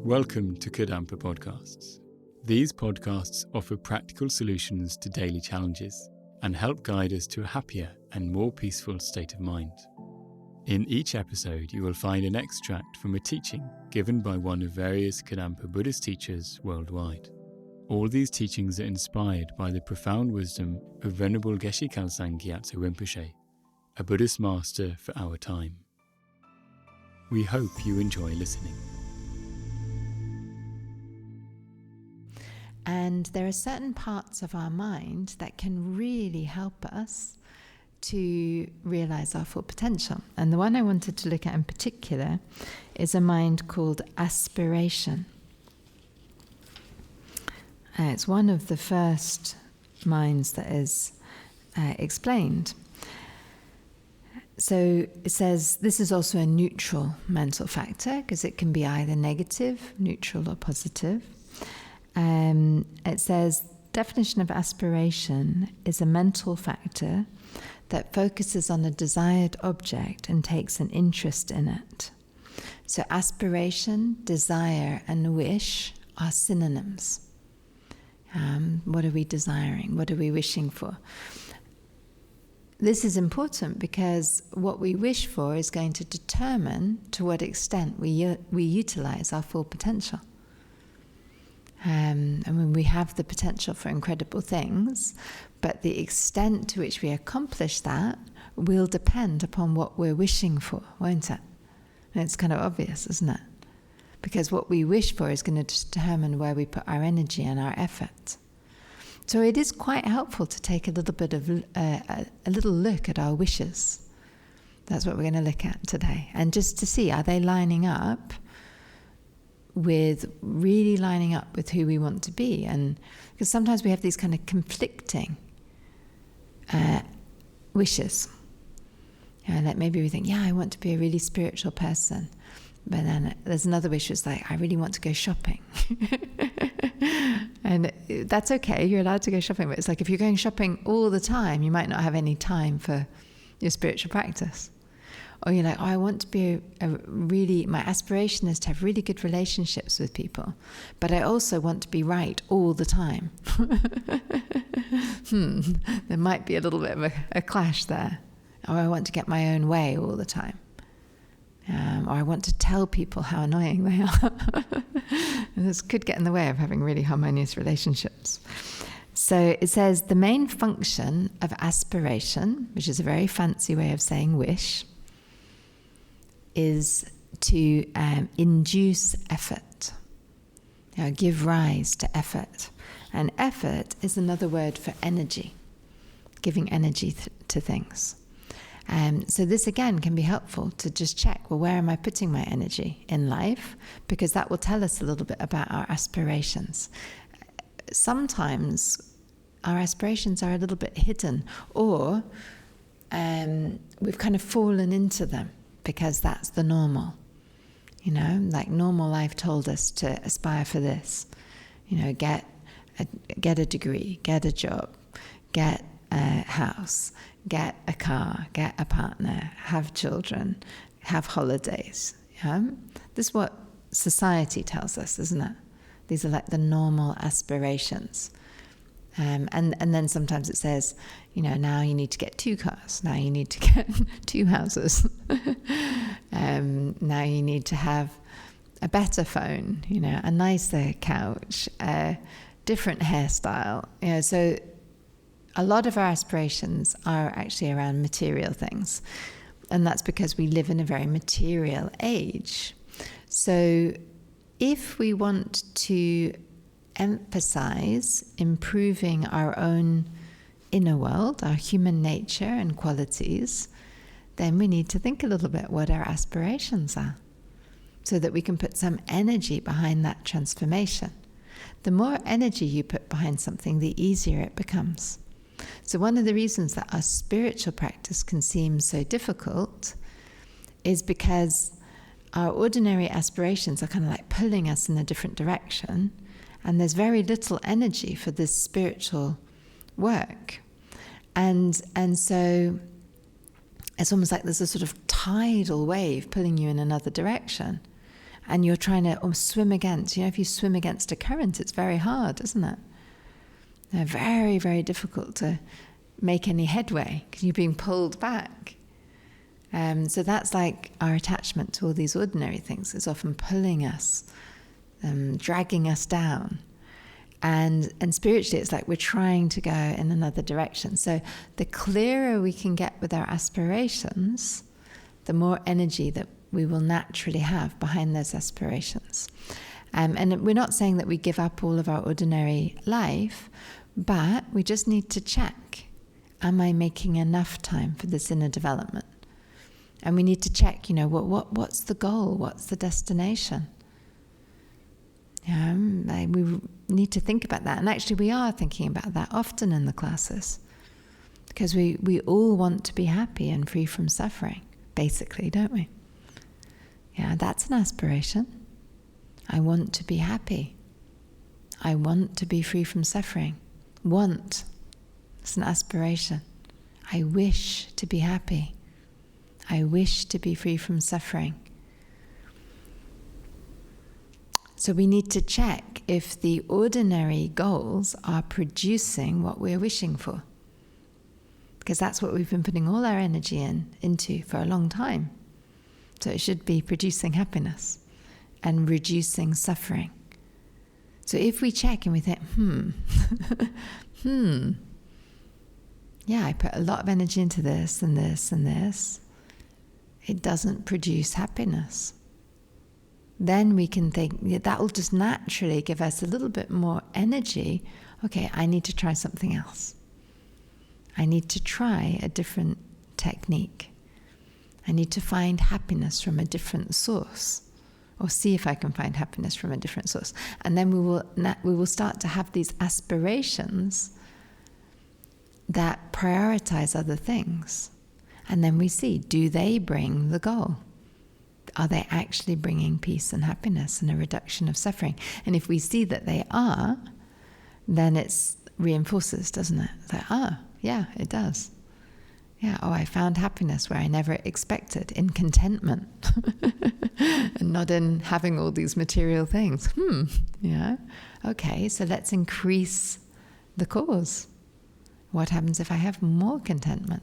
Welcome to Kadampa podcasts. These podcasts offer practical solutions to daily challenges and help guide us to a happier and more peaceful state of mind. In each episode, you will find an extract from a teaching given by one of various Kadampa Buddhist teachers worldwide. All these teachings are inspired by the profound wisdom of Venerable Geshe Khalsang Gyatso Rinpoche, a Buddhist master for our time. We hope you enjoy listening. And there are certain parts of our mind that can really help us to realize our full potential. And the one I wanted to look at in particular is a mind called aspiration. It's one of the first minds that is explained. So it says this is also a neutral mental factor because it can be either negative, neutral, or positive. It says, definition of aspiration is a mental factor that focuses on a desired object and takes an interest in it. So aspiration, desire, and wish are synonyms. What are we desiring? What are we wishing for? This is important because what we wish for is going to determine to what extent we utilize our full potential. And when we have the potential for incredible things, but the extent to which we accomplish that will depend upon what we're wishing for, won't it? And it's kind of obvious, isn't it? Because what we wish for is going to determine where we put our energy and our effort. So it is quite helpful to take a little bit of a little look at our wishes. That's what we're going to look at today, and just to see, are they lining up with who we want to be? And because sometimes we have these kind of conflicting wishes. Like maybe we think, I want to be a really spiritual person. But then there's another wish that's like, I really want to go shopping. And that's okay, you're allowed to go shopping. But it's like if you're going shopping all the time, you might not have any time for your spiritual practice. Or you're like, I want to be my aspiration is to have really good relationships with people, but I also want to be right all the time. There might be a little bit of a clash there. Or I want to get my own way all the time. Or I want to tell people how annoying they are. And this could get in the way of having really harmonious relationships. So it says the main function of aspiration, which is a very fancy way of saying wish, is to induce effort, give rise to effort. And effort is another word for energy, giving energy to things. So this again can be helpful to just check, well, where am I putting my energy in life? Because that will tell us a little bit about our aspirations. Sometimes our aspirations are a little bit hidden, or we've kind of fallen into them because that's the normal. Like normal life told us to aspire for this. Get a degree, get a job, get a house, get a car, get a partner, have children, have holidays. This is what society tells us, isn't it? These are like the normal aspirations. And then sometimes it says, now you need to get 2 cars, now you need to get 2 houses, now you need to have a better phone, a nicer couch, a different hairstyle. So a lot of our aspirations are actually around material things. And that's because we live in a very material age. So if we want to emphasize improving our own inner world, our human nature and qualities, then we need to think a little bit what our aspirations are so that we can put some energy behind that transformation. The more energy you put behind something, the easier it becomes. So one of the reasons that our spiritual practice can seem so difficult is because our ordinary aspirations are kind of like pulling us in a different direction, and there's very little energy for this spiritual work. And so it's almost like there's a sort of tidal wave pulling you in another direction. and you're trying to swim against, if you swim against a current, it's very hard, isn't it? They're very, very difficult to make any headway because you're being pulled back. So that's like our attachment to all these ordinary things is often pulling us, dragging us down. And spiritually, it's like we're trying to go in another direction. So the clearer we can get with our aspirations, the more energy that we will naturally have behind those aspirations. And we're not saying that we give up all of our ordinary life, but we just need to check, am I making enough time for this inner development? And we need to check, what's the goal? What's the destination? We need to think about that. And actually we are thinking about that often in the classes, because we all want to be happy and free from suffering, basically, don't we? Yeah, that's an aspiration. I want to be happy. I want to be free from suffering. Want. It's an aspiration. I wish to be happy. I wish to be free from suffering. So we need to check if the ordinary goals are producing what we're wishing for. Because that's what we've been putting all our energy into for a long time. So it should be producing happiness and reducing suffering. So if we check and we think, yeah, I put a lot of energy into this and this and this, it doesn't produce happiness. Then we can think, that will just naturally give us a little bit more energy. Okay, I need to try something else. I need to try a different technique. I need to find happiness from a different source, or see if I can find happiness from a different source. And then we will start to have these aspirations that prioritize other things. And then we see, do they bring the goal? Are they actually bringing peace and happiness and a reduction of suffering? And if we see that they are, then it reinforces, doesn't it? It's like, yeah, it does. Yeah, I found happiness where I never expected, in contentment, and not in having all these material things. Okay, so let's increase the cause. What happens if I have more contentment?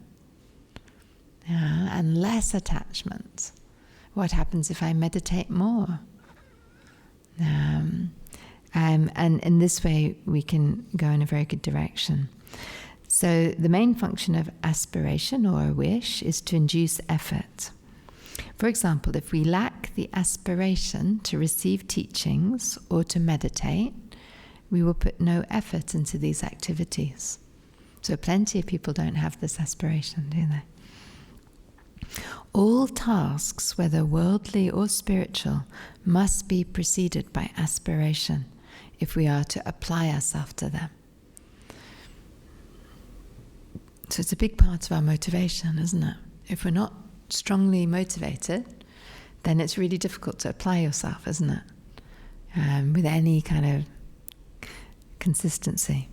And less attachment? What happens if I meditate more? And in this way, we can go in a very good direction. So the main function of aspiration or a wish is to induce effort. For example, if we lack the aspiration to receive teachings or to meditate, we will put no effort into these activities. So plenty of people don't have this aspiration, do they? All tasks, whether worldly or spiritual, must be preceded by aspiration if we are to apply ourselves to them. So it's a big part of our motivation, isn't it? If we're not strongly motivated, then it's really difficult to apply yourself, isn't it? With any kind of consistency.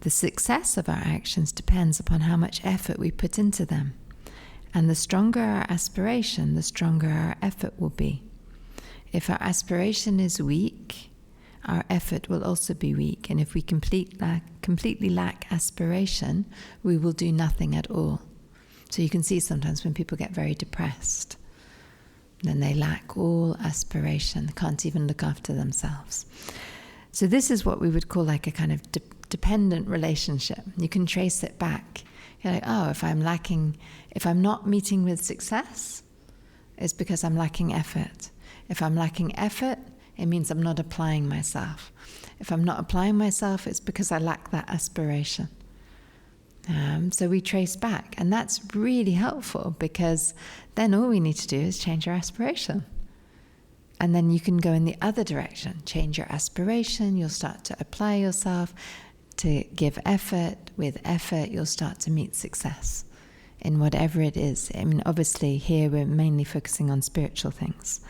The success of our actions depends upon how much effort we put into them. And the stronger our aspiration, the stronger our effort will be. If our aspiration is weak, our effort will also be weak. And if we completely lack aspiration, we will do nothing at all. So you can see sometimes when people get very depressed, then they lack all aspiration, can't even look after themselves. So this is what we would call like a kind of dependent relationship. You can trace it back. You're like, if I'm not meeting with success, it's because I'm lacking effort. If I'm lacking effort, it means I'm not applying myself. If I'm not applying myself, it's because I lack that aspiration. So we trace back, and that's really helpful, because then all we need to do is change our aspiration. And then you can go in the other direction, change your aspiration, you'll start to apply yourself, to give effort. With effort, you'll start to meet success in whatever it is. I mean, obviously here we're mainly focusing on spiritual things.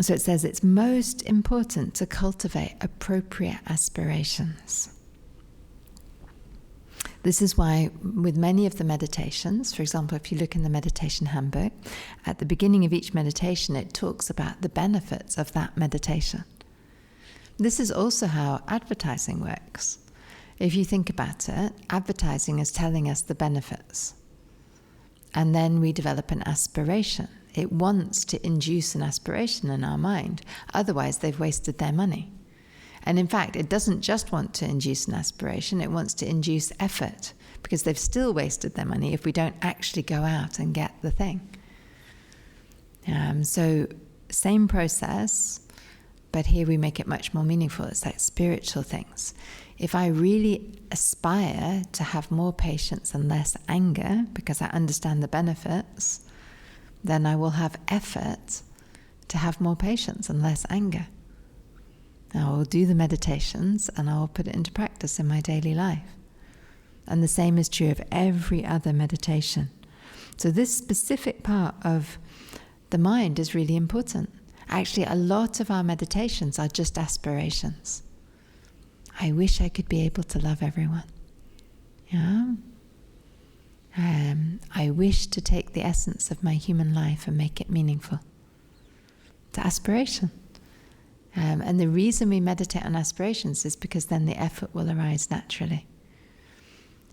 So it says it's most important to cultivate appropriate aspirations. This is why with many of the meditations, for example, if you look in the meditation handbook, at the beginning of each meditation, it talks about the benefits of that meditation. This is also how advertising works. If you think about it, advertising is telling us the benefits. And then we develop an aspiration. It wants to induce an aspiration in our mind. Otherwise, they've wasted their money. And in fact, it doesn't just want to induce an aspiration, it wants to induce effort, because they've still wasted their money if we don't actually go out and get the thing. So same process, but here we make it much more meaningful. It's like spiritual things. If I really aspire to have more patience and less anger, because I understand the benefits, then I will have effort to have more patience and less anger. I will do the meditations and I will put it into practice in my daily life. And the same is true of every other meditation. So this specific part of the mind is really important. Actually, a lot of our meditations are just aspirations. I wish I could be able to love everyone. Yeah. I wish to take the essence of my human life and make it meaningful. It's aspiration. And the reason we meditate on aspirations is because then the effort will arise naturally.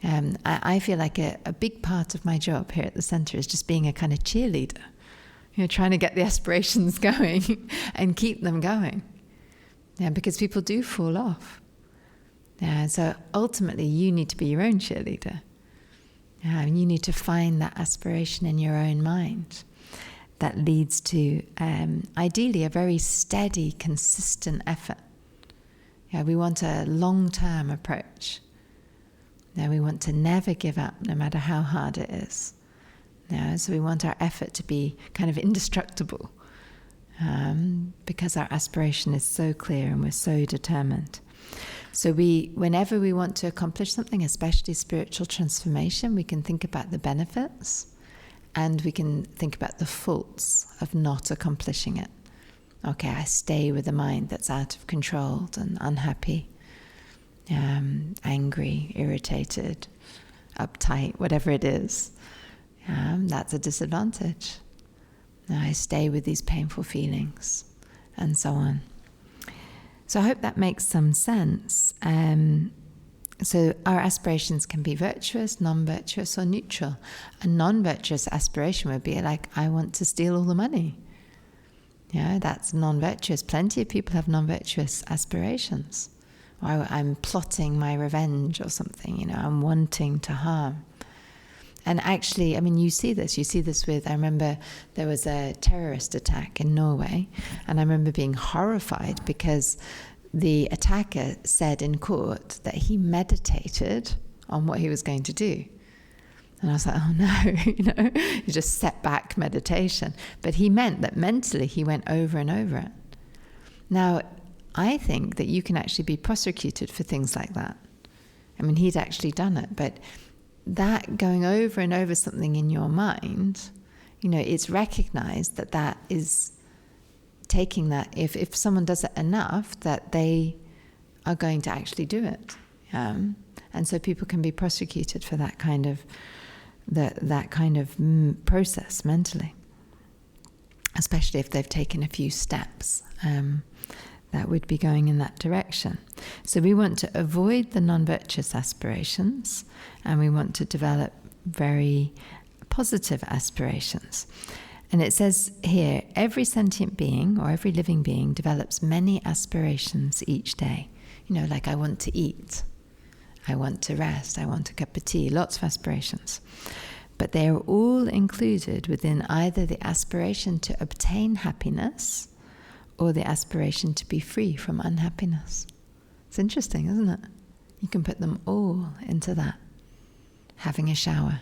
I feel like a big part of my job here at the centre is just being a kind of cheerleader, trying to get the aspirations going and keep them going. Because people do fall off. So ultimately, you need to be your own cheerleader. You need to find that aspiration in your own mind that leads to, ideally, a very steady, consistent effort. We want a long-term approach. We want to never give up, no matter how hard it is. So we want our effort to be kind of indestructible, because our aspiration is so clear and we're so determined. So whenever we want to accomplish something, especially spiritual transformation, we can think about the benefits and we can think about the faults of not accomplishing it. Okay, I stay with a mind that's out of control and unhappy, angry, irritated, uptight, whatever it is. That's a disadvantage. I stay with these painful feelings and so on. So I hope that makes some sense. So our aspirations can be virtuous, non-virtuous, or neutral. A non-virtuous aspiration would be like, I want to steal all the money. That's non-virtuous. Plenty of people have non-virtuous aspirations. Or I'm plotting my revenge or something, I'm wanting to harm. And actually, you see this with, I remember there was a terrorist attack in Norway, and I remember being horrified because the attacker said in court that he meditated on what he was going to do. And I was like, oh no, you just set back meditation. But he meant that mentally he went over and over it. Now, I think that you can actually be prosecuted for things like that. He'd actually done it, but that going over and over something in your mind, it's recognized that is taking that, if someone does it enough, that they are going to actually do it. And so people can be prosecuted for that kind of process mentally, especially if they've taken a few steps that would be going in that direction. So we want to avoid the non-virtuous aspirations, and we want to develop very positive aspirations. And it says here, every sentient being or every living being develops many aspirations each day. Like I want to eat, I want to rest, I want a cup of tea, lots of aspirations. But they are all included within either the aspiration to obtain happiness or the aspiration to be free from unhappiness. It's interesting, isn't it? You can put them all into that. Having a shower.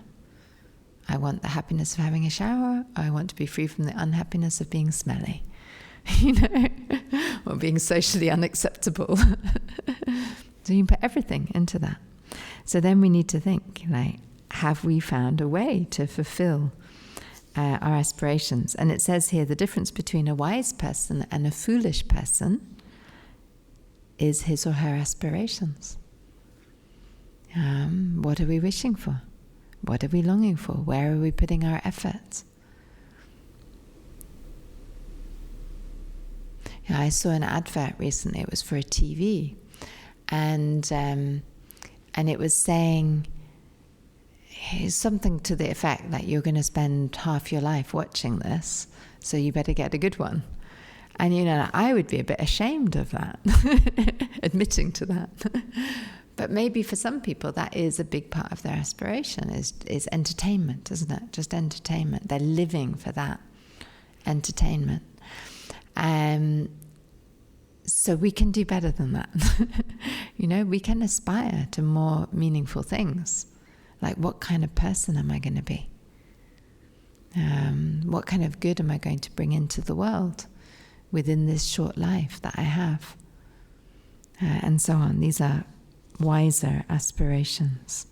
I want the happiness of having a shower. I want to be free from the unhappiness of being smelly. Or being socially unacceptable. So you can put everything into that. So then we need to think, have we found a way to fulfill our aspirations? And it says here, the difference between a wise person and a foolish person is his or her aspirations. What are we wishing for? What are we longing for? Where are we putting our efforts? I saw an advert recently. It was for a TV, and it was saying something to the effect that you're going to spend half your life watching this, so you better get a good one. And I would be a bit ashamed of that, admitting to that. But maybe for some people that is a big part of their aspiration, is entertainment, isn't it? Just entertainment. They're living for that entertainment. So we can do better than that. We can aspire to more meaningful things. Like, what kind of person am I going to be? What kind of good am I going to bring into the world within this short life that I have? And so on. These are wiser aspirations.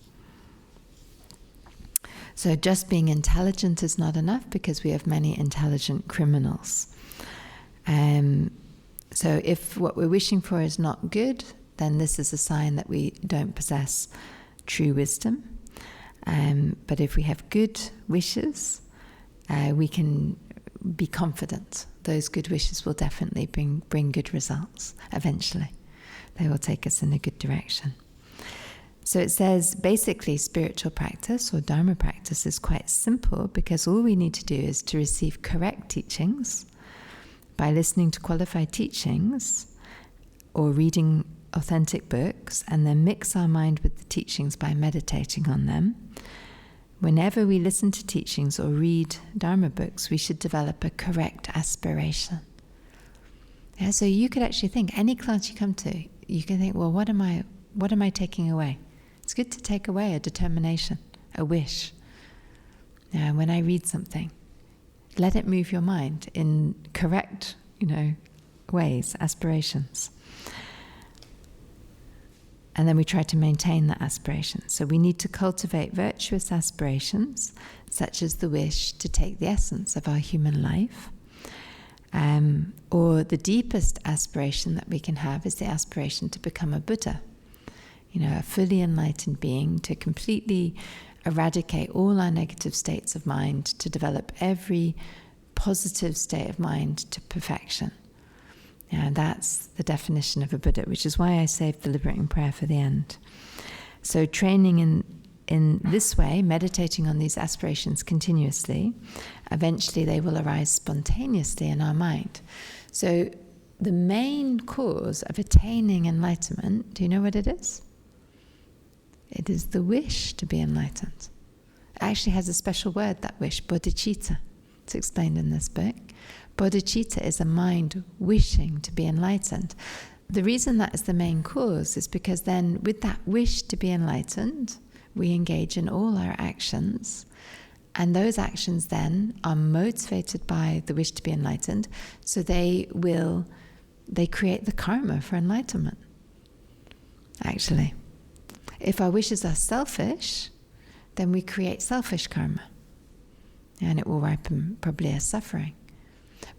So just being intelligent is not enough, because we have many intelligent criminals. So if what we're wishing for is not good, then this is a sign that we don't possess true wisdom. But if we have good wishes, we can be confident those good wishes will definitely bring good results eventually. They will take us in a good direction. So it says basically spiritual practice or Dharma practice is quite simple, because all we need to do is to receive correct teachings by listening to qualified teachings or reading authentic books, and then mix our mind with the teachings by meditating on them. Whenever we listen to teachings or read Dharma books, we should develop a correct aspiration. Yeah, so you could actually think, any class you come to, you can think, well, what am I taking away? It's good to take away a determination, a wish. When I read something, let it move your mind in correct, ways, aspirations. And then we try to maintain that aspiration. So we need to cultivate virtuous aspirations, such as the wish to take the essence of our human life. Or the deepest aspiration that we can have is the aspiration to become a Buddha, a fully enlightened being, to completely eradicate all our negative states of mind, to develop every positive state of mind to perfection. And that's the definition of a Buddha, which is why I saved the liberating prayer for the end. So training in this way, meditating on these aspirations continuously, eventually they will arise spontaneously in our mind. So the main cause of attaining enlightenment, do you know what it is? It is the wish to be enlightened. It actually has a special word, that wish, bodhicitta. It's explained in this book. Bodhicitta is a mind wishing to be enlightened. The reason that is the main cause is because then with that wish to be enlightened, we engage in all our actions, and those actions then are motivated by the wish to be enlightened, so they create the karma for enlightenment, actually. If our wishes are selfish, then we create selfish karma, and it will ripen probably as suffering.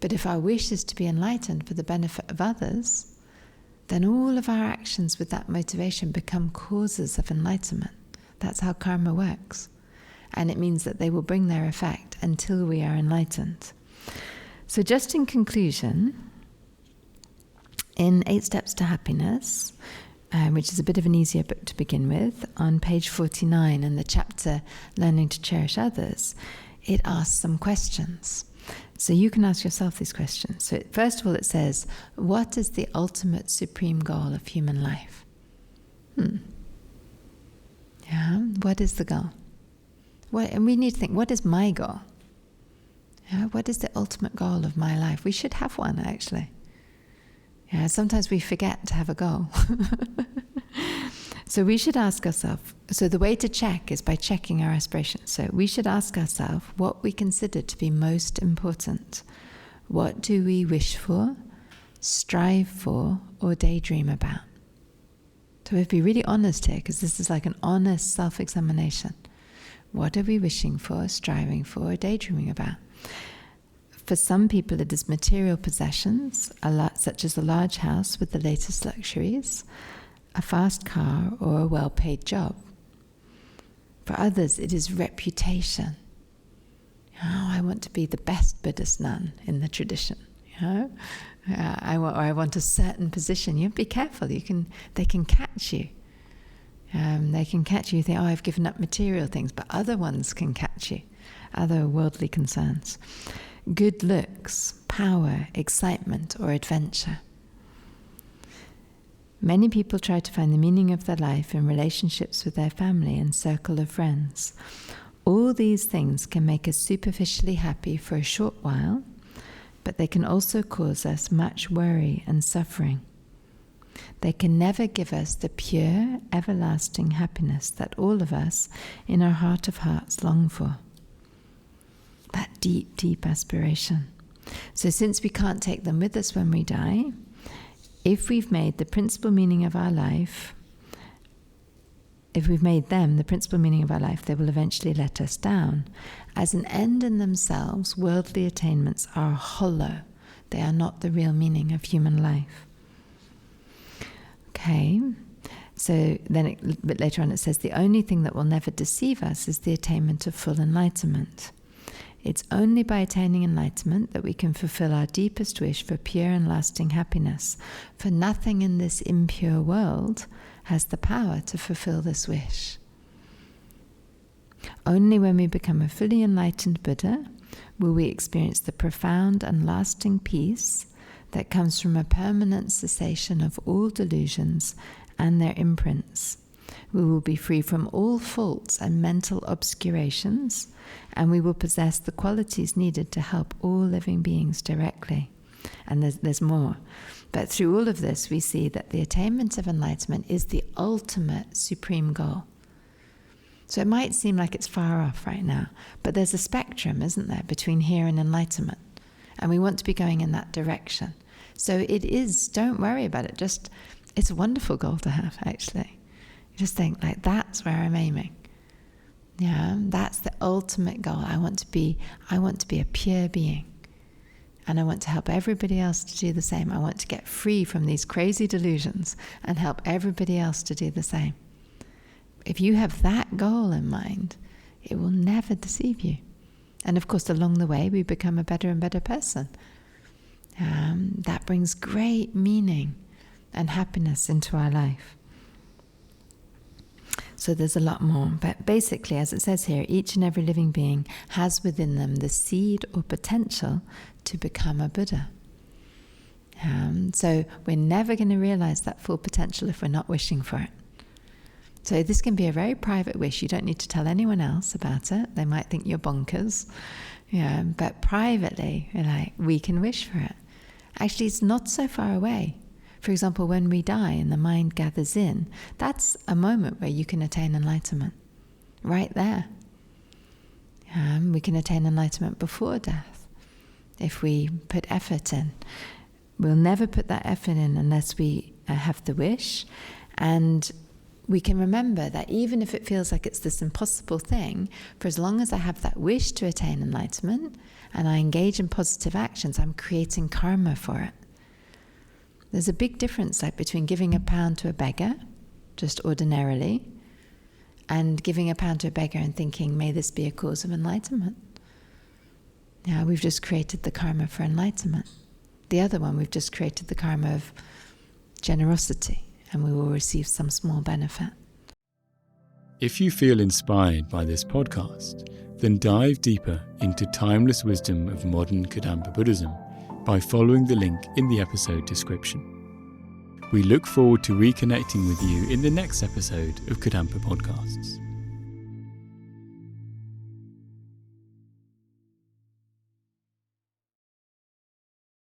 But if our wish is to be enlightened for the benefit of others, then all of our actions with that motivation become causes of enlightenment. That's how karma works. And it means that they will bring their effect until we are enlightened. So just in conclusion, in 8 Steps to Happiness, which is a bit of an easier book to begin with, on page 49 in the chapter Learning to Cherish Others, it asks some questions. So you can ask yourself these questions. So first of all, it says, what is the ultimate supreme goal of human life? Yeah, what is the goal? And we need to think, what is my goal? Yeah, what is the ultimate goal of my life? We should have one, actually. Yeah, sometimes we forget to have a goal. So we should ask ourselves, so the way to check is by checking our aspirations. So we should ask ourselves what we consider to be most important. What do we wish for, strive for, or daydream about? So we have to be really honest here, because this is like an honest self-examination. What are we wishing for, striving for, or daydreaming about? For some people it is material possessions, such as a large house with the latest luxuries, a fast car, or a well-paid job. For others, it is reputation. Oh, I want to be the best Buddhist nun in the tradition. I want a certain position. You have to be careful. They can catch you. They can catch you. You think, oh, I've given up material things, but other ones can catch you. Other worldly concerns. Good looks, power, excitement, or adventure. Many people try to find the meaning of their life in relationships with their family and circle of friends. All these things can make us superficially happy for a short while, but they can also cause us much worry and suffering. They can never give us the pure, everlasting happiness that all of us, in our heart of hearts, long for. That deep, deep aspiration. So since we can't take them with us when we die, if we've made the principal meaning of our life, if we've made them the principal meaning of our life, they will eventually let us down. As an end in themselves, worldly attainments are hollow. They are not the real meaning of human life. Okay, so then a bit later on it says, the only thing that will never deceive us is the attainment of full enlightenment. It's only by attaining enlightenment that we can fulfill our deepest wish for pure and lasting happiness, for nothing in this impure world has the power to fulfill this wish. Only when we become a fully enlightened Buddha will we experience the profound and lasting peace that comes from a permanent cessation of all delusions and their imprints. We will be free from all faults and mental obscurations, and we will possess the qualities needed to help all living beings directly. And there's more. But through all of this, we see that the attainment of enlightenment is the ultimate supreme goal. So it might seem like it's far off right now, but there's a spectrum, isn't there, between here and enlightenment. And we want to be going in that direction. So it is, don't worry about it. It's a wonderful goal to have, actually. You just think, like, that's where I'm aiming. Yeah, that's the ultimate goal. I want to be a pure being. And I want to help everybody else to do the same. I want to get free from these crazy delusions and help everybody else to do the same. If you have that goal in mind, it will never deceive you. And of course, along the way, we become a better and better person. That brings great meaning and happiness into our life. So there's a lot more. But basically, as it says here, each and every living being has within them the seed or potential to become a Buddha. So we're never going to realize that full potential if we're not wishing for it. So this can be a very private wish. You don't need to tell anyone else about it. They might think you're bonkers. Yeah, but privately, we can wish for it. Actually, it's not so far away. For example, when we die and the mind gathers in, that's a moment where you can attain enlightenment. Right there. We can attain enlightenment before death if we put effort in. We'll never put that effort in unless we have the wish. And we can remember that even if it feels like it's this impossible thing, for as long as I have that wish to attain enlightenment and I engage in positive actions, I'm creating karma for it. There's a big difference between giving £1 to a beggar, just ordinarily, and giving £1 to a beggar and thinking, may this be a cause of enlightenment. Yeah, we've just created the karma for enlightenment. The other one, we've just created the karma of generosity, and we will receive some small benefit. If you feel inspired by this podcast, then dive deeper into timeless wisdom of modern Kadampa Buddhism by following the link in the episode description. We look forward to reconnecting with you in the next episode of Kadampa Podcasts.